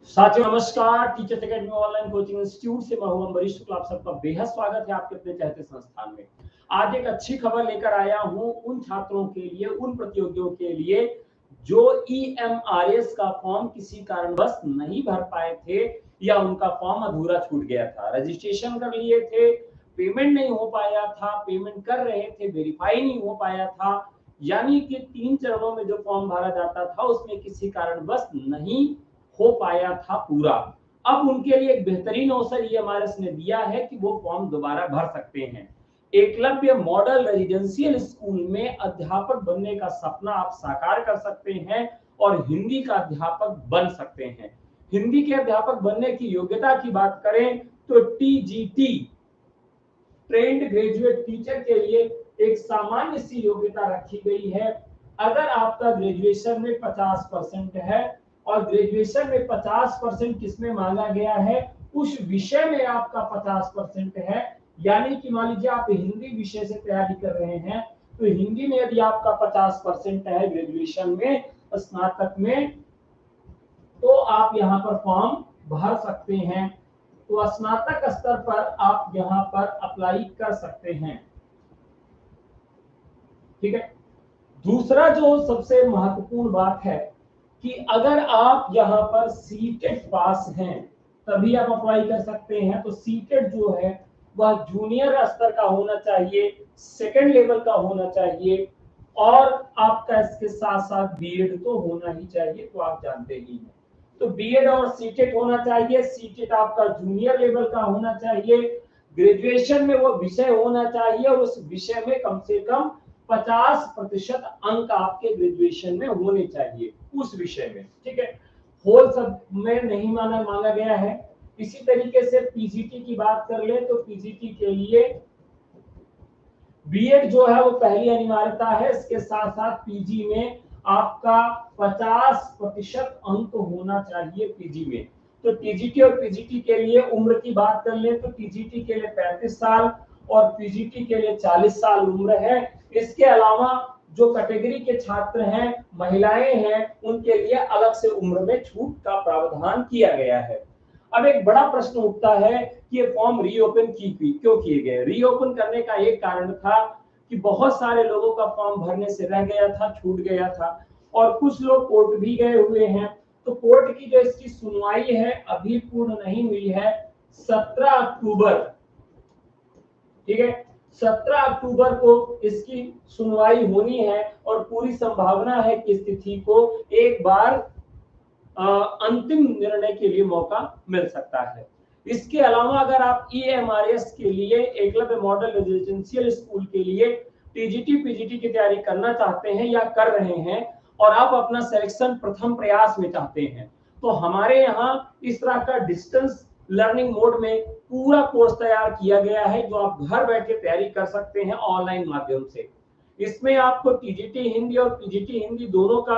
साथियों नमस्कार। Teachers academy online coaching institute से मैं हूं अम्बरीश शुक्ला। आप सबका बेहद स्वागत है आपके अपने चहते संस्थान में। आज एक अच्छी खबर लेकर आया हूं उन छात्रों के लिए, उन प्रतियोगियों के लिए जो ईएमआरएस का फॉर्म किसी कारणवश नहीं भर पाए थे या उनका फॉर्म अधूरा छूट गया था। रजिस्ट्रेशन कर लिए थे, पेमेंट नहीं हो पाया था, पेमेंट कर रहे थे, वेरीफाई नहीं हो पाया था, यानी कि 3 चरणों में जो फॉर्म भरा जाता था उसमें किसी कारणवश नहीं हो पाया था पूरा। अब उनके लिए एक बेहतरीन अवसर ईएमआरएस ने दिया है कि वो फॉर्म दोबारा भर सकते हैं। एकलव्य मॉडल रेजिडेंशियल स्कूल में अध्यापक बनने का सपना आप साकार कर सकते हैं और हिंदी का अध्यापक बन सकते हैं। हिंदी के अध्यापक बनने की योग्यता की बात करें तो टीजीटी, ट्रेंड ग्रेजुएट टीचर के लिए एक सामान्य सी योग्यता रखी गई है। अगर आपका ग्रेजुएशन में 50% है और ग्रेजुएशन में 50% किसमें मांगा गया है, उस विषय में आपका 50% है, यानी कि मान लीजिए आप हिंदी विषय से तैयारी कर रहे हैं तो हिंदी में यदि आपका 50% है ग्रेजुएशन में, स्नातक में, तो आप यहाँ पर फॉर्म भर सकते हैं। तो स्नातक स्तर पर आप यहाँ पर अप्लाई कर सकते हैं। ठीक है। दूसरा जो सबसे महत्वपूर्ण बात है कि अगर आप यहाँ पर सीटेट पास हैं तभी आप अप्लाई कर सकते हैं। तो सीटेट जो है वह जूनियर स्तर का होना चाहिए, सेकंड लेवल का होना चाहिए और आपका इसके साथ साथ बीएड तो होना ही चाहिए, तो आप जानते ही हैं। तो बीएड और सीटेट होना चाहिए। सीटेट आपका जूनियर लेवल का होना चाहिए, ग्रेजुएशन में वो विषय होना चाहिए और उस विषय में कम से कम 50% अंक आपके ग्रेजुएशन में होने चाहिए उस विषय में। ठीक है, होल सब में नहीं मांगा गया है। इसी तरीके से पीजीटी की बात कर ले तो पीजीटी के लिए बीएड जो है वो पहली अनिवार्यता है। इसके साथ साथ पीजी में आपका 50% अंक होना चाहिए पीजी में। तो टीजीटी और पीजीटी के लिए उम्र की बात कर ले तो टीजीटी के लिए 35 साल और पीजीटी के लिए 40 साल उम्र है। इसके अलावा जो कैटेगरी के छात्र हैं, महिलाएं हैं, उनके लिए अलग से उम्र में छूट का प्रावधान किया गया है। अब एक बड़ा प्रश्न उठता है कि ये फॉर्म रीओपन क्यों किए गए। रीओपन करने का एक कारण था कि बहुत सारे लोगों का फॉर्म भरने से रह गया था, छूट गया था और कुछ लोग कोर्ट भी गए हुए हैं। तो कोर्ट की जो इसकी सुनवाई है अभी पूर्ण नहीं हुई है। 17 अक्टूबर, ठीक है, 17 अक्टूबर को इसकी सुनवाई होनी है और पूरी संभावना है कि स्थिति को एक बार अंतिम निर्णय के लिए मौका मिल सकता है। इसके अलावा अगर आप ईएमआरएस के लिए, एकलव्य मॉडल रेजिडेंशियल स्कूल के लिए टीजीटी पीजीटी की तैयारी करना चाहते हैं या कर रहे हैं और आप अपना सिलेक्शन प्रथम प्रयास में चाहते हैं, तो हमारे यहाँ इस तरह का डिस्टेंस लर्निंग मोड में पूरा कोर्स तैयार किया गया है जो आप घर बैठे तैयारी कर सकते हैं ऑनलाइन माध्यम से। इसमें आपको टीजीटी हिंदी और पीजीटी हिंदी दोनों का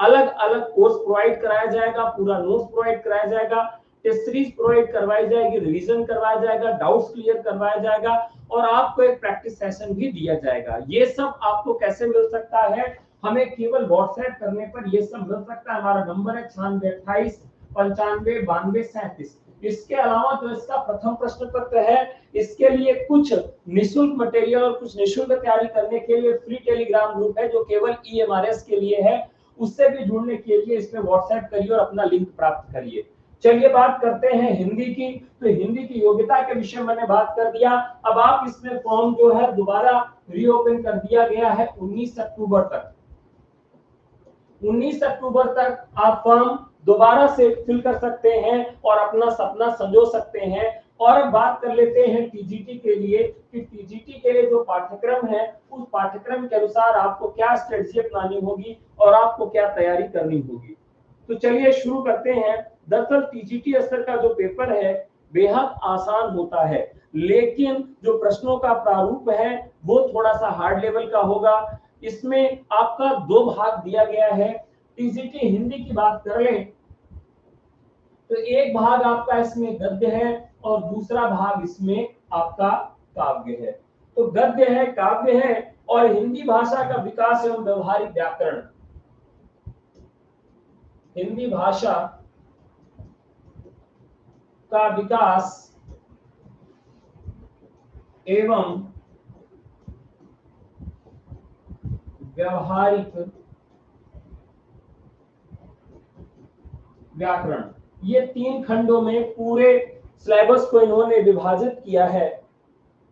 अलग अलग कोर्स प्रोवाइड कराया जाएगा, पूरा नोट्स प्रोवाइड कराया जाएगा, टेस्ट सीरीज प्रोवाइड करवाई जाएगी, रिवीजन करवाया जाएगा, डाउट्स क्लियर करवाया जाएगा और आपको एक प्रैक्टिस सेशन भी दिया जाएगा। ये सब आपको कैसे मिल सकता है, हमें केवल व्हाट्सएप करने पर ये सब मिल सकता है। हमारा नंबर है 9628959237। इसके अलावा जो इसका प्रथम प्रश्न पत्र है, इसके लिए कुछ निःशुल्क मटेरियल और कुछ निःशुल्क तैयारी करने के लिए फ्री टेलीग्राम ग्रुप है जो केवल ईएमआरएस के लिए है। उससे भी जुड़ने के लिए इसमें व्हाट्सएप करिए और अपना लिंक प्राप्त करिए। चलिए बात करते हैं हिंदी की। तो हिंदी की योग्यता के विषय मैंने बात कर दिया। अब आप इसमें फॉर्म जो है दोबारा रीओपन कर दिया गया है 19 अक्टूबर तक। 19 अक्टूबर तक आप फॉर्म दोबारा से फिल कर सकते हैं और अपना सपना संजो सकते हैं। और अब बात कर लेते हैं टीजीटी के लिए कि टीजीटी के लिए जो पाठ्यक्रम है उस पाठ्यक्रम के अनुसार आपको क्या स्ट्रेटजी अपनानी होगी और आपको क्या तैयारी करनी होगी। तो चलिए शुरू करते हैं। दरअसल टीजीटी स्तर का जो पेपर है बेहद आसान होता है, लेकिन जो प्रश्नों का प्रारूप है वो थोड़ा सा हार्ड लेवल का होगा। इसमें आपका 2 भाग दिया गया है। टीजीटी हिंदी की बात कर लें तो एक भाग आपका इसमें गद्य है और दूसरा भाग इसमें आपका काव्य है। तो गद्य है, काव्य है और हिंदी भाषा का विकास एवं व्यवहारिक व्याकरण, हिंदी भाषा का विकास एवं व्यवहारिक व्याकरण, ये 3 खंडों में पूरे सिलेबस को इन्होंने विभाजित किया है।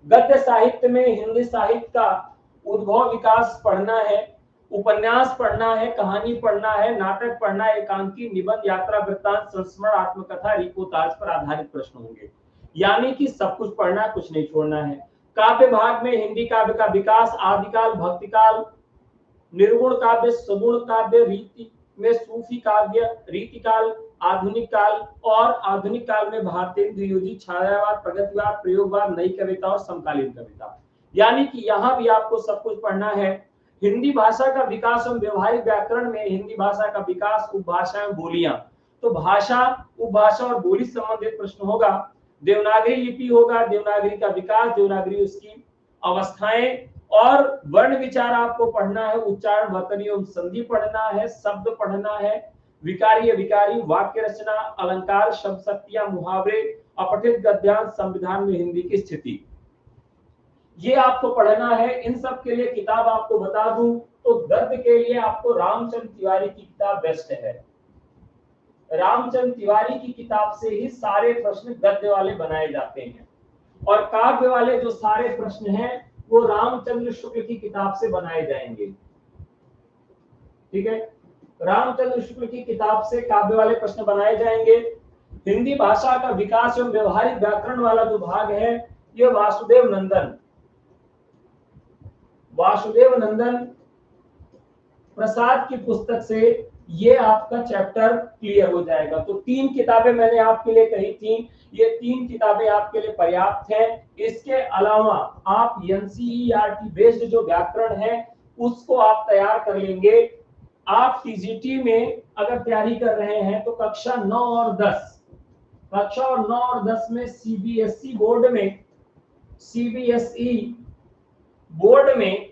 गद्य साहित्य में हिंदी साहित्य का उद्भव विकास पढ़ना है, उपन्यास पढ़ना है, कहानी पढ़ना है, नाटक पढ़ना है, एकांकी, निबंध, यात्रा वृत्तांत, संस्मरण, आत्मकथा, रिपोर्टाज पर आधारित प्रश्न होंगे। यानी कि सब कुछ पढ़ना, कुछ नहीं छोड़ना है। काव्य भाग में हिंदी काव्य का विकास, आदिकाल, भक्तिकाल, निर्गुण काव्य, सगुण काव्य, रीति में सूफी काव्य, रीतिकाल, आधुनिक काल, और आधुनिक काल में भारतेंद्र योजी, छायावाद, प्रगतिवाद, प्रयोगवाद, नई कविता और समकालीन कविता। यानी कि यहाँ भी आपको सब कुछ पढ़ना है। हिंदी भाषा का विकास और व्यवहारिक व्याकरण में हिंदी भाषा का विकास, उपभाषा एवं बोलियां, तो भाषा, उपभाषा और बोली संबंधित प्रश्न होगा। देवनागरी लिपि होगा, देवनागरी का विकास, देवनागरी उसकी अवस्थाएं, और वर्ण विचार आपको पढ़ना है, उच्चारण, वर्तनी एवं संधि पढ़ना है, शब्द पढ़ना है, विकारी विकारी, वाक्य रचना, अलंकार, शब्द शक्तियां, मुहावरे, अपठित गद्यांश, संविधान में हिंदी की स्थिति, ये आपको पढ़ना है। इन सब के लिए किताब आपको बता दूं तो गद्य के लिए आपको रामचंद्र तिवारी की किताब बेस्ट है। रामचंद्र तिवारी की किताब से ही सारे प्रश्न गद्य वाले बनाए जाते हैं, और काव्य वाले जो सारे प्रश्न हैं वो रामचंद्र शुक्ल की किताब से बनाए जाएंगे। ठीक है, रामचंद्र शुक्ल की किताब से काव्य वाले प्रश्न बनाए जाएंगे। हिंदी भाषा का विकास एवं व्यवहारिक व्याकरण वाला जो भाग है, ये वासुदेव नंदन प्रसाद की पुस्तक से ये आपका चैप्टर क्लियर हो जाएगा। तो 3 किताबें मैंने आपके लिए कही थी, ये 3 किताबें आपके लिए पर्याप्त है। इसके अलावा आप एनसीईआरटी बेस्ड जो व्याकरण है उसको आप तैयार कर लेंगे। आप टीजीटी में अगर तैयारी कर रहे हैं तो कक्षा 9 और 10 में सीबीएसई बोर्ड में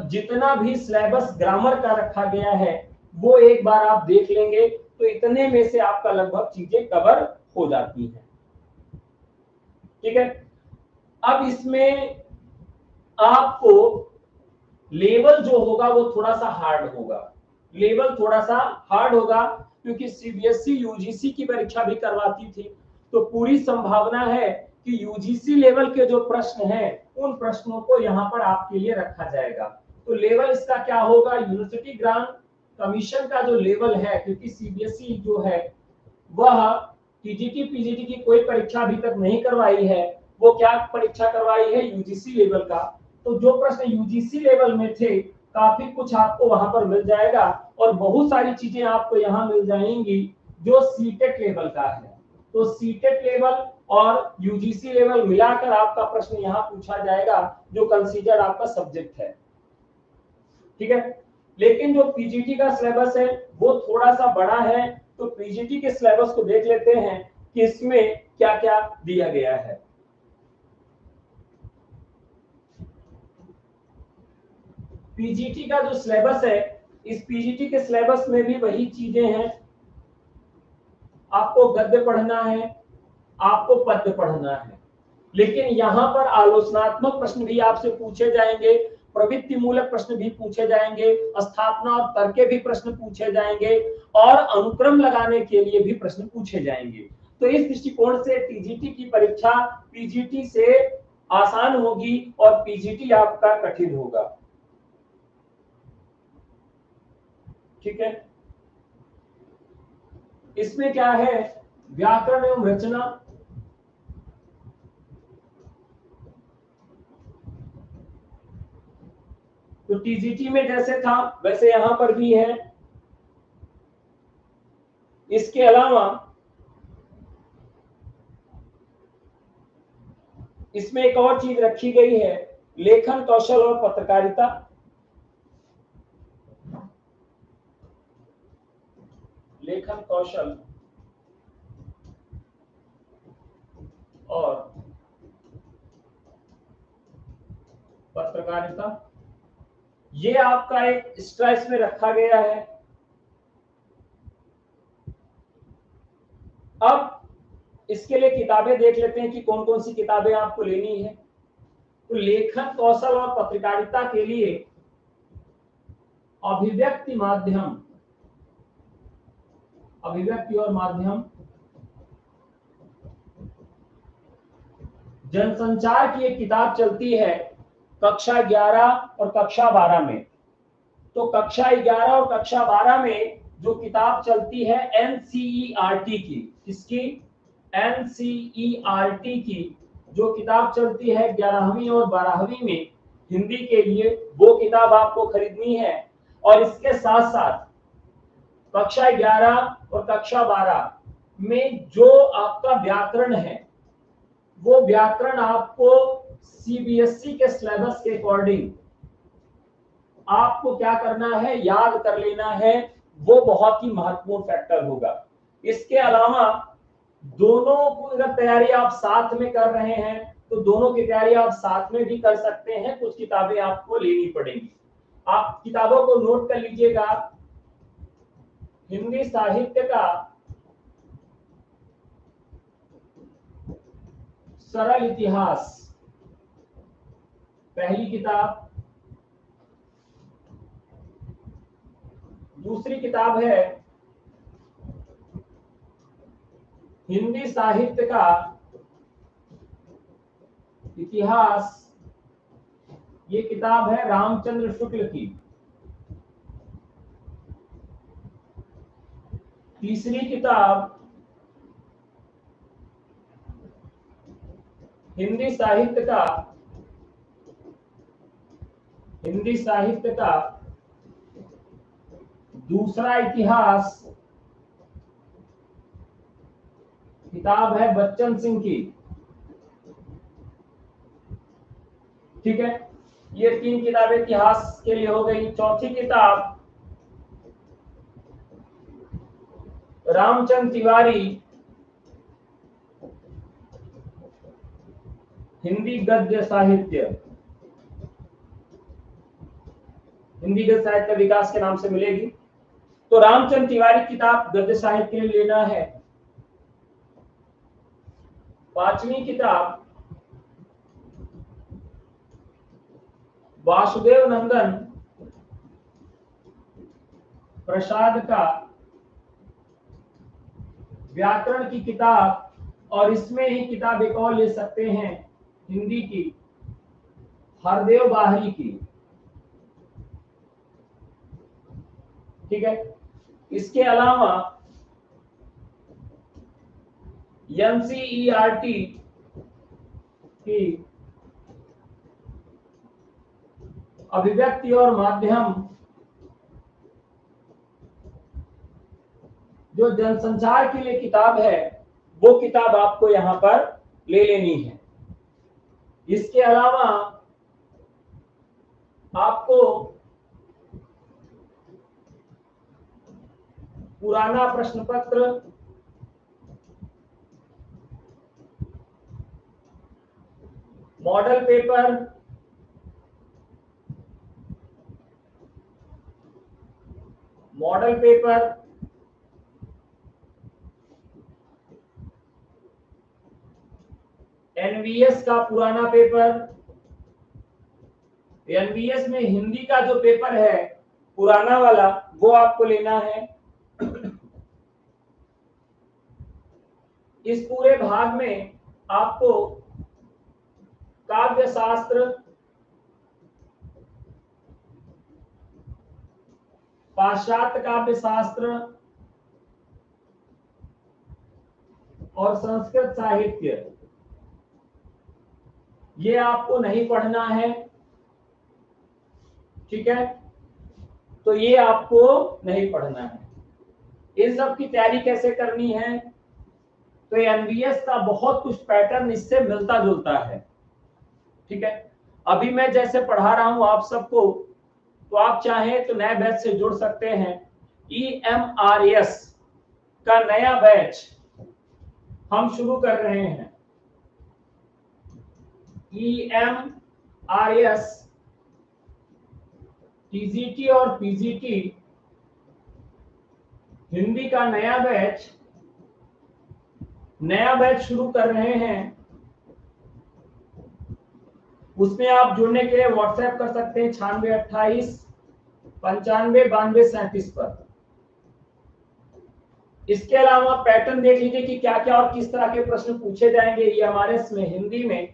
जितना भी सिलेबस ग्रामर का रखा गया है वो एक बार आप देख लेंगे तो इतने में से आपका लगभग चीजें कवर हो जाती हैं। ठीक है, अब इसमें आपको लेवल जो होगा वो थोड़ा सा हार्ड होगा, क्योंकि सीबीएसई यूजीसी की परीक्षा भी करवाती थी, तो पूरी संभावना है कि यूजीसी लेवल के जो प्रश्न हैं उन प्रश्नों को यहाँ पर आपके लिए रखा जाएगा। तो लेवल इसका क्या होगा, यूनिवर्सिटी ग्रांट कमीशन का जो लेवल है, क्योंकि सीबीएसई जो है वह टीजीटी पीजीटी की कोई परीक्षा अभी तक नहीं करवाई है, वो क्या परीक्षा करवाई है, यूजीसी लेवल का। तो जो प्रश्न यूजीसी लेवल में थे काफी कुछ आपको वहां पर मिल जाएगा, और बहुत सारी चीजें आपको यहाँ मिल जाएंगी जो सीटेट लेवल का है। तो सीटेट लेवल और यूजीसी लेवल मिलाकर आपका प्रश्न यहाँ पूछा जाएगा जो कंसीडर आपका सब्जेक्ट है। ठीक है, लेकिन जो पीजीटी का सिलेबस है वो थोड़ा सा बड़ा है, तो पीजीटी के सिलेबस को देख लेते हैं कि इसमें क्या क्या दिया गया है। पीजीटी का जो सिलेबस है, इस पीजीटी के सिलेबस में भी वही चीजें हैं। आपको गद्य पढ़ना है, आपको पद्य पढ़ना है, लेकिन यहाँ पर आलोचनात्मक प्रश्न भी आपसे पूछे जाएंगे, प्रवृत्ति मूलक प्रश्न भी पूछे जाएंगे, स्थापना और तर्क भी प्रश्न पूछे जाएंगे, और अनुक्रम लगाने के लिए भी प्रश्न पूछे जाएंगे। तो इस दृष्टिकोण से टीजीटी की परीक्षा पीजीटी से आसान होगी और पीजीटी आपका कठिन होगा। ठीक है, इसमें क्या है, व्याकरण एवं रचना, तो टीजीटी में जैसे था वैसे यहां पर भी है। इसके अलावा इसमें एक और चीज रखी गई है, लेखन कौशल और पत्रकारिता। लेखन कौशल और पत्रकारिता, ये आपका एक एक्स्ट्रा इसमें रखा गया है। अब इसके लिए किताबें देख लेते हैं कि कौन कौन सी किताबें आपको लेनी है। तो लेखन कौशल और पत्रकारिता के लिए अभिव्यक्ति माध्यम, अभिव्यक्ति और माध्यम, जनसंचार की एक किताब चलती है कक्षा 11 और कक्षा 12 में। तो कक्षा 11 और कक्षा 12 में जो किताब चलती है एनसीईआरटी की, किसकी? एनसीईआरटी की जो किताब चलती है 11वीं और 12वीं में हिंदी के लिए, वो किताब आपको खरीदनी है। और इसके साथ साथ कक्षा 11 और कक्षा 12 में जो आपका व्याकरण है, वो व्याकरण आपको सीबीएसई के सिलेबस के अकॉर्डिंग आपको क्या करना है, याद कर लेना है। वो बहुत ही महत्वपूर्ण फैक्टर होगा। इसके अलावा दोनों को अगर तैयारी आप साथ में कर रहे हैं तो दोनों की तैयारी आप साथ में भी कर सकते हैं। कुछ किताबें आपको लेनी पड़ेंगी। आप किताबों को नोट कर लीजिएगा। हिंदी साहित्य का सरल इतिहास पहली किताब। दूसरी किताब है हिंदी साहित्य का इतिहास। ये किताब है रामचंद्र शुक्ल की। तीसरी किताब हिंदी साहित्य का दूसरा इतिहास, किताब है बच्चन सिंह की। ठीक है, ये 3 किताबें इतिहास के लिए हो गई। चौथी किताब रामचंद्र तिवारी हिंदी गद्य साहित्य, हिंदी गद्य साहित्य विकास के नाम से मिलेगी। तो रामचंद्र तिवारी किताब गद्य साहित्य के लिए लेना है। पांचवी किताब वासुदेव नंदन प्रसाद का व्याकरण की किताब, और इसमें ही किताब एक और ले सकते हैं हिंदी की, हरदेव बाहरी की। ठीक है, इसके अलावा एनसीईआरटी की अभिव्यक्ति और माध्यम, जो जनसंचार के लिए किताब है, वो किताब आपको यहां पर ले लेनी है। इसके अलावा आपको पुराना प्रश्न पत्र, मॉडल पेपर, एनवीएस का पुराना पेपर, एनवीएस में हिंदी का जो पेपर है पुराना वाला, वो आपको लेना है। इस पूरे भाग में आपको काव्य शास्त्र, पाश्चात्य काव्य शास्त्र और संस्कृत साहित्य, ये आपको नहीं पढ़ना है। ठीक है, तो ये आपको नहीं पढ़ना है। इन सब की तैयारी कैसे करनी है? तो एनवीएस का बहुत कुछ पैटर्न इससे मिलता जुलता है। ठीक है, अभी मैं जैसे पढ़ा रहा हूं आप सबको, तो आप चाहें तो नए बैच से जुड़ सकते हैं। ईएमआरएस का नया बैच हम शुरू कर रहे हैं। ईएमआरएस टीजीटी और पीजीटी हिंदी का नया बैच नया बैच शुरू कर रहे हैं, उसमें आप जुड़ने के लिए व्हाट्सएप कर सकते हैं 9628 95 92 37 पर। इसके अलावा पैटर्न देख लीजिए कि क्या क्या और किस तरह के प्रश्न पूछे जाएंगे ये हमारे इसमें हिंदी में।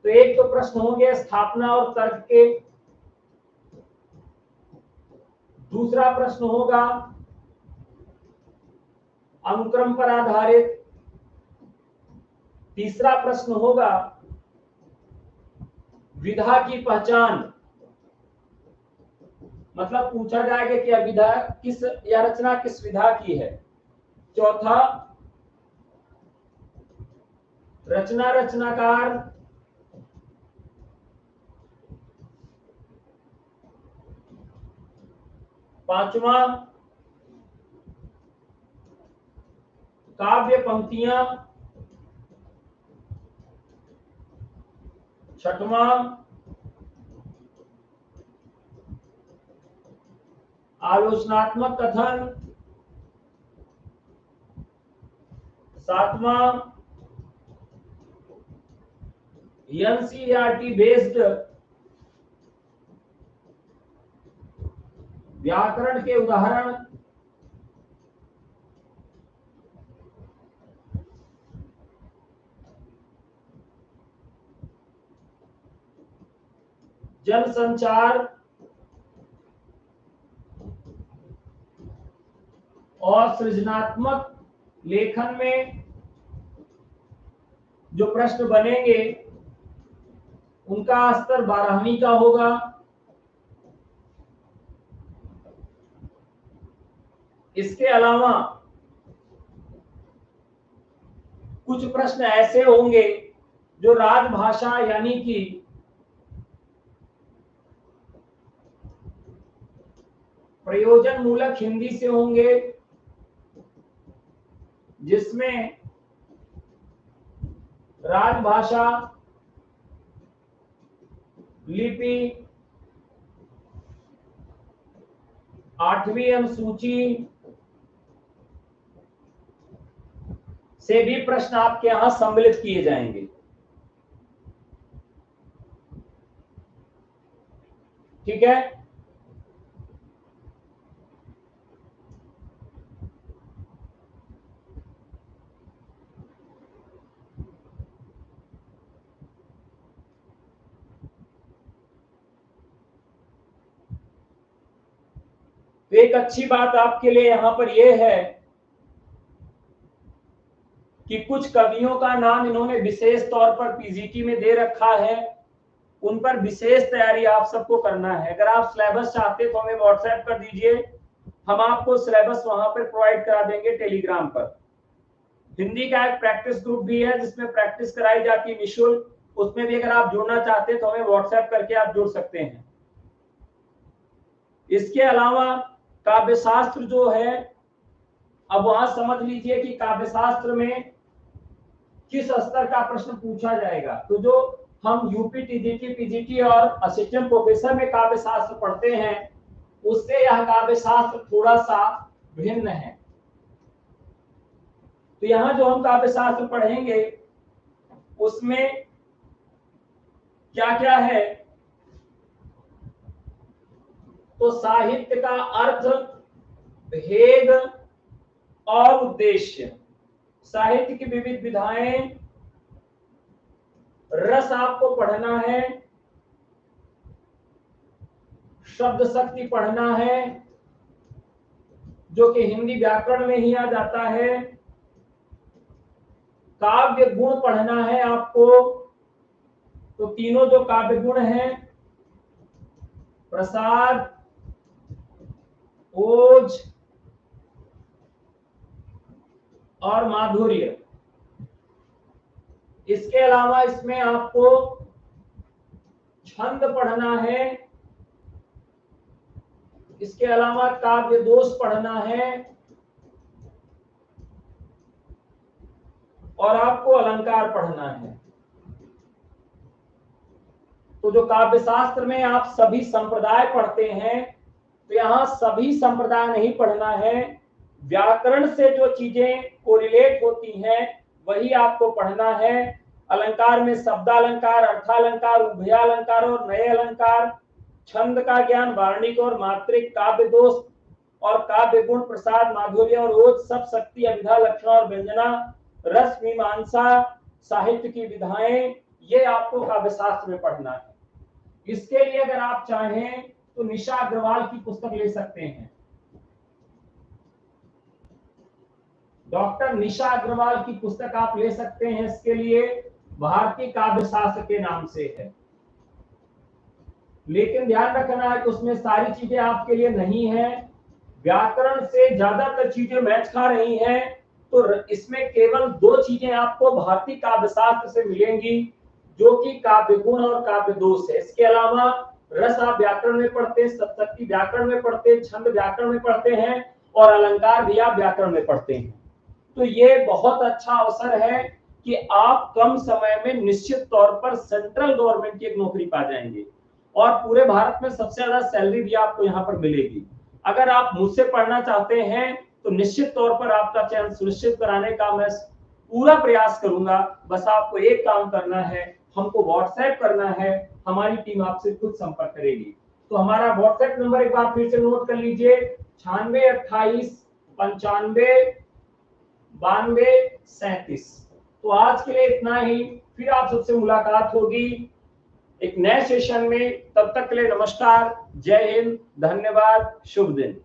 तो एक तो प्रश्न होंगे स्थापना और तर्क के, दूसरा प्रश्न होगा अनुक्रम पर आधारित, तीसरा प्रश्न होगा विधा की पहचान, मतलब पूछा जाएगा कि विधा किस या रचना किस विधा की है, चौथा रचना रचनाकार, पांचवा काव्य पंक्तियां, छठवां आलोचनात्मक कथन, सातवां एनसीईआरटी बेस्ड व्याकरण के उदाहरण, जनसंचार और सृजनात्मक लेखन में जो प्रश्न बनेंगे उनका स्तर 12वीं का होगा। इसके अलावा कुछ प्रश्न ऐसे होंगे जो राजभाषा यानी कि प्रयोजन मूलक हिंदी से होंगे, जिसमें राजभाषा, लिपि, 8वीं अनुसूची से भी प्रश्न आपके यहां सम्मिलित किए जाएंगे। ठीक है, तो एक अच्छी बात आपके लिए यहां पर यह है कि कुछ कवियों का नाम इन्होंने विशेष तौर पर पीजीटी में दे रखा है, उन पर विशेष तैयारी आप सबको करना है। अगर आप सिलेबस चाहते तो हमें व्हाट्सएप कर दीजिए, हम आपको सिलेबस वहां पर प्रोवाइड करा देंगे टेलीग्राम पर। हिंदी का एक प्रैक्टिस ग्रुप भी है जिसमें प्रैक्टिस कराई जाती है निःशुल्क, उसमें भी अगर आप जुड़ना चाहते हैं तो हमें व्हाट्सएप करके आप जुड़ सकते हैं। इसके अलावा काव्यशास्त्र जो है, अब वहां समझ लीजिए कि काव्यशास्त्र में किस स्तर का प्रश्न पूछा जाएगा। तो जो हम यूपी, टीजीटी, पीजीटी और असिस्टेंट प्रोफेसर में काव्यशास्त्र पढ़ते हैं, उससे यह काव्यशास्त्र थोड़ा सा भिन्न है। तो यहाँ जो हम काव्यशास्त्र पढ़ेंगे उसमें क्या क्या है, तो साहित्य का अर्थ, भेद और उद्देश्य, साहित्य की विविध विधाएं, रस आपको पढ़ना है, शब्द शक्ति पढ़ना है जो कि हिंदी व्याकरण में ही आ जाता है, काव्य गुण पढ़ना है आपको, तो तीनों जो काव्य गुण हैं, प्रसाद, ओज और माधुर्य। इसके अलावा इसमें आपको छंद पढ़ना है, इसके अलावा काव्य दोष पढ़ना है और आपको अलंकार पढ़ना है। तो जो काव्य शास्त्र में आप सभी संप्रदाय पढ़ते हैं, तो यहाँ सभी संप्रदाय नहीं पढ़ना है, व्याकरण से जो चीजें कोरिलेट होती हैं वही आपको पढ़ना है। अलंकार में शब्दालंकार, अर्थालंकार, उभयालंकार और नए अलंकार, छंद का ज्ञान, वार्णिक और मात्रिक, काव्य दोष और काव्य गुण, प्रसाद, माधुर्य और ओज, सब शक्ति, अभिधा, लक्षण और व्यंजना, रस, मीमांसा, साहित्य की विधाएं, ये आपको काव्यशास्त्र में पढ़ना है। इसके लिए अगर आप चाहें तो निशा अग्रवाल की पुस्तक ले सकते हैं। डॉक्टर निशा अग्रवाल की पुस्तक आप ले सकते हैं। इसके लिए भारतीय काव्यशास्त्र के नाम से है, लेकिन ध्यान रखना है कि उसमें सारी चीजें आपके लिए नहीं है। व्याकरण से ज्यादातर चीजें मैच खा रही हैं, तो इसमें केवल 2 चीजें आपको भारतीय काव्यशास्त्र से मिलेंगी, जो कि काव्य गुण और काव्य दोष है। इसके अलावा रस आप व्याकरण में पढ़ते हैं, सप्तशती व्याकरण में पढ़ते हैं, छंद व्याकरण में पढ़ते हैं और अलंकार भी आप व्याकरण में पढ़ते हैं। तो ये बहुत अच्छा अवसर है कि आप कम समय में निश्चित तौर पर सेंट्रल गवर्नमेंट की एक नौकरी पा जाएंगे और पूरे भारत में सबसे ज्यादा सैलरी भी आपको यहाँ पर मिलेगी। अगर आप मुझसे पढ़ना चाहते हैं तो निश्चित तौर पर आपका चयन सुनिश्चित कराने का मैं पूरा प्रयास करूंगा। बस आपको एक काम करना है, हमको व्हाट्सएप करना है, हमारी टीम आपसे खुद संपर्क करेगी। तो हमारा व्हाट्सएप नंबर एक बार फिर से नोट कर लीजिए, 9628959237। तो आज के लिए इतना ही, फिर आप सबसे मुलाकात होगी एक नए सेशन में। तब तक के लिए नमस्कार, जय हिंद, धन्यवाद, शुभ दिन।